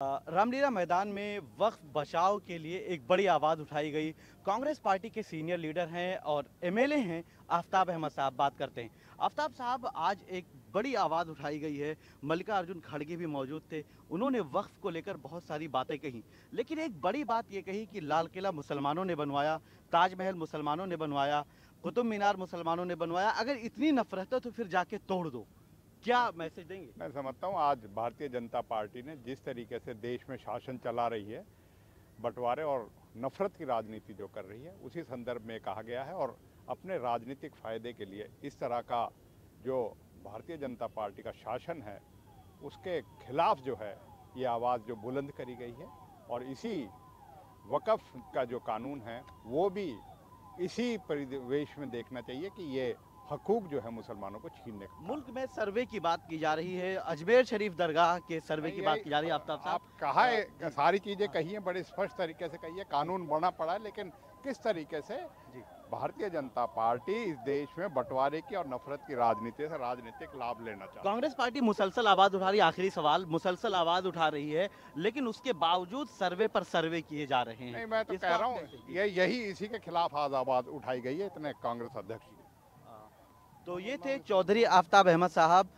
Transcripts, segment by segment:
रामलीला मैदान में वक्फ बचाव के लिए एक बड़ी आवाज़ उठाई गई। कांग्रेस पार्टी के सीनियर लीडर हैं और एमएलए हैं आफ्ताब अहमद साहब बात करते हैं। आफ्ताब साहब, आज एक बड़ी आवाज़ उठाई गई है। मल्लिकार्जुन खड़गे भी मौजूद थे। उन्होंने वक्फ को लेकर बहुत सारी बातें कही, लेकिन एक बड़ी बात ये कही कि लाल किला मुसलमानों ने बनवाया, ताजमहल मुसलमानों ने बनवाया, कुतुब मीनार मुसलमानों ने बनवाया। अगर इतनी नफरत है तो फिर जाके तोड़ दो। क्या मैसेज देंगे? मैं समझता हूँ आज भारतीय जनता पार्टी ने जिस तरीके से देश में शासन चला रही है, बंटवारे और नफरत की राजनीति जो कर रही है, उसी संदर्भ में कहा गया है। और अपने राजनीतिक फायदे के लिए इस तरह का जो भारतीय जनता पार्टी का शासन है, उसके खिलाफ जो है ये आवाज़ जो बुलंद करी गई है। और इसी वक़्फ़ का जो कानून है वो भी इसी परिवेश में देखना चाहिए कि ये हकूक जो है मुसलमानों को छीनने का। मुल्क में सर्वे की बात की जा रही है, अजमेर शरीफ दरगाह के सर्वे की बात की जा रही है। आफ्ताब साहब, आप कहा है, सारी चीजें कही हैं, बड़े स्पष्ट तरीके से कही है, कानून बना पड़ा है, लेकिन किस तरीके से भारतीय जनता पार्टी इस देश में बंटवारे की और नफरत की राजनीति से राजनीतिक लाभ लेना चाहती है। कांग्रेस पार्टी मुसलसल आवाज उठा रही है। आखिरी सवाल, मुसलसल आवाज उठा रही है, लेकिन उसके बावजूद सर्वे पर सर्वे किए जा रहे हैं। नहीं, मैं तो कह रहा हूँ यही इसी के खिलाफ आज आवाज उठाई गई है इतने कांग्रेस अध्यक्ष की। तो ये थे चौधरी आफ्ताब अहमद साहब।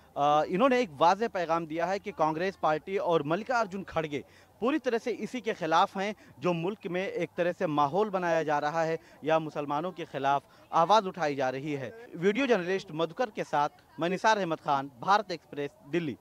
इन्होंने एक वाज़ेह पैगाम दिया है कि कांग्रेस पार्टी और मल्लिकार्जुन खड़गे पूरी तरह से इसी के खिलाफ हैं, जो मुल्क में एक तरह से माहौल बनाया जा रहा है या मुसलमानों के खिलाफ आवाज़ उठाई जा रही है। वीडियो जर्नलिस्ट मधुकर के साथ मैं निसार अहमद खान, भारत एक्सप्रेस, दिल्ली।